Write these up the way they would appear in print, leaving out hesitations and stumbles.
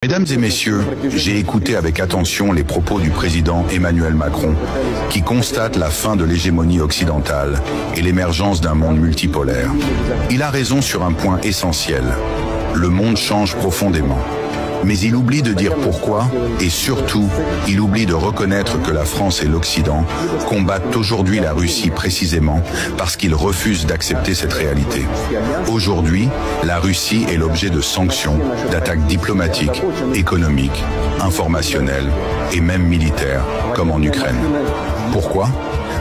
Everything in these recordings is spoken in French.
Mesdames et messieurs, j'ai écouté avec attention les propos du président Emmanuel Macron, qui constate la fin de l'hégémonie occidentale et l'émergence d'un monde multipolaire. Il a raison sur un point essentiel. Le monde change profondément. Mais il oublie de dire pourquoi, et surtout, il oublie de reconnaître que la France et l'Occident combattent aujourd'hui la Russie précisément parce qu'ils refusent d'accepter cette réalité. Aujourd'hui, la Russie est l'objet de sanctions, d'attaques diplomatiques, économiques, informationnelles et même militaires, comme en Ukraine. Pourquoi ?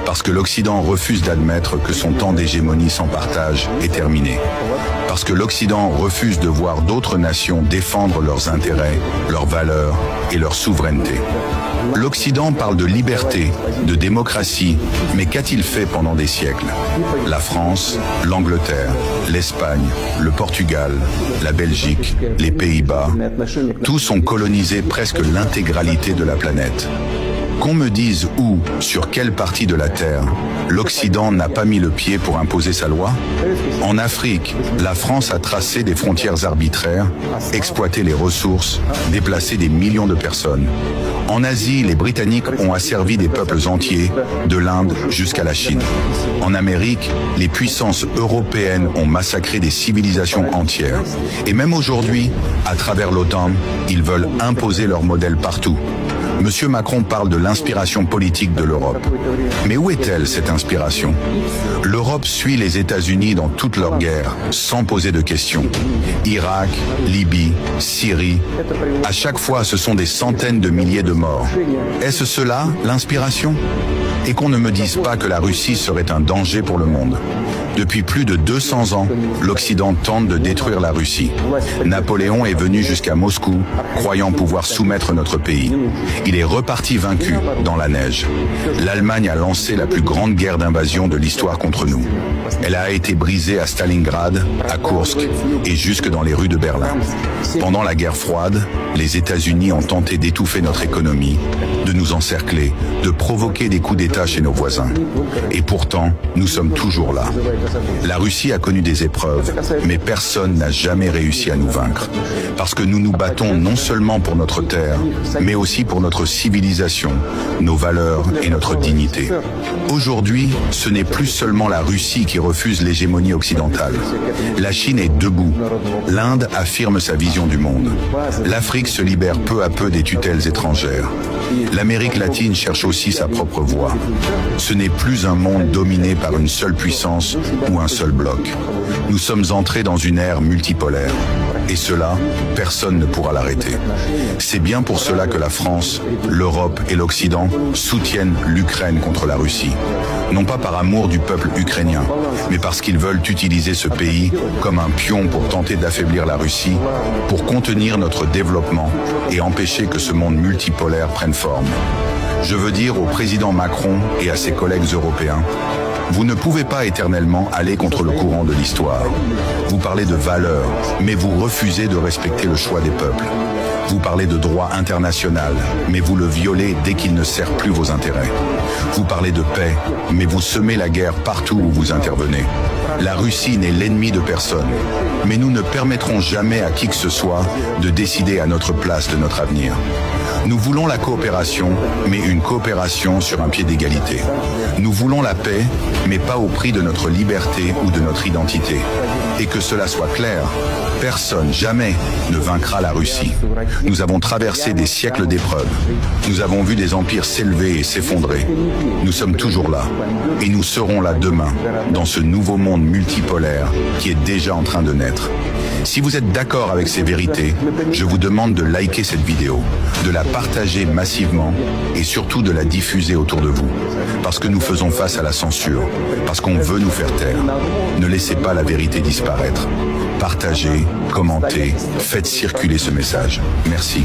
Parce que l'Occident refuse d'admettre que son temps d'hégémonie sans partage est terminé. Parce que l'Occident refuse de voir d'autres nations défendre leurs intérêts, leurs valeurs et leur souveraineté. L'Occident parle de liberté, de démocratie, mais qu'a-t-il fait pendant des siècles? La France, l'Angleterre, l'Espagne, le Portugal, la Belgique, les Pays-Bas, tous ont colonisé presque l'intégralité de la planète. Qu'on me dise où, sur quelle partie de la Terre, l'Occident n'a pas mis le pied pour imposer sa loi? En Afrique, la France a tracé des frontières arbitraires, exploité les ressources, déplacé des millions de personnes. En Asie, les Britanniques ont asservi des peuples entiers, de l'Inde jusqu'à la Chine. En Amérique, les puissances européennes ont massacré des civilisations entières. Et même aujourd'hui, à travers l'OTAN, ils veulent imposer leur modèle partout. Monsieur Macron parle de l'inspiration politique de l'Europe. Mais où est-elle, cette inspiration? L'Europe suit les États-Unis dans toutes leurs guerres, sans poser de questions. Irak, Libye, Syrie, à chaque fois ce sont des centaines de milliers de morts. Est-ce cela, l'inspiration? Et qu'on ne me dise pas que la Russie serait un danger pour le monde. Depuis plus de 200 ans, l'Occident tente de détruire la Russie. Napoléon est venu jusqu'à Moscou, croyant pouvoir soumettre notre pays. Il est reparti vaincu dans la neige. L'Allemagne a lancé la plus grande guerre d'invasion de l'histoire contre nous. Elle a été brisée à Stalingrad, à Kursk et jusque dans les rues de Berlin. Pendant la guerre froide, les États-Unis ont tenté d'étouffer notre économie, de nous encercler, de provoquer des coups d'État chez nos voisins. Et pourtant, nous sommes toujours là. La Russie a connu des épreuves, mais personne n'a jamais réussi à nous vaincre. Parce que nous nous battons non seulement pour notre terre, mais aussi pour notre civilisation, nos valeurs et notre dignité. Aujourd'hui, ce n'est plus seulement la Russie qui refuse l'hégémonie occidentale. La Chine est debout. L'Inde affirme sa vision du monde. L'Afrique se libère peu à peu des tutelles étrangères. L'Amérique latine cherche aussi sa propre voie. Ce n'est plus un monde dominé par une seule puissance ou un seul bloc. Nous sommes entrés dans une ère multipolaire. Et cela, personne ne pourra l'arrêter. C'est bien pour cela que la France, l'Europe et l'Occident soutiennent l'Ukraine contre la Russie. Non pas par amour du peuple ukrainien, mais parce qu'ils veulent utiliser ce pays comme un pion pour tenter d'affaiblir la Russie, pour contenir notre développement et empêcher que ce monde multipolaire prenne forme. Je veux dire au président Macron et à ses collègues européens, vous ne pouvez pas éternellement aller contre le courant de l'histoire. Vous parlez de valeurs, mais vous refusez de respecter le choix des peuples. Vous parlez de droit international, mais vous le violez dès qu'il ne sert plus vos intérêts. Vous parlez de paix, mais vous semez la guerre partout où vous intervenez. La Russie n'est l'ennemi de personne, mais nous ne permettrons jamais à qui que ce soit de décider à notre place de notre avenir. Nous voulons la coopération, mais une coopération sur un pied d'égalité. Nous voulons la paix, mais pas au prix de notre liberté ou de notre identité. Et que cela soit clair, personne, jamais, ne vaincra la Russie. Nous avons traversé des siècles d'épreuves. Nous avons vu des empires s'élever et s'effondrer. Nous sommes toujours là. Et nous serons là demain, dans ce nouveau monde multipolaire qui est déjà en train de naître. Si vous êtes d'accord avec ces vérités, je vous demande de liker cette vidéo, de la partager massivement et surtout de la diffuser autour de vous. Parce que nous faisons face à la censure, parce qu'on veut nous faire taire. Ne laissez pas la vérité disparaître. Partagez, commentez, faites circuler ce message. Merci.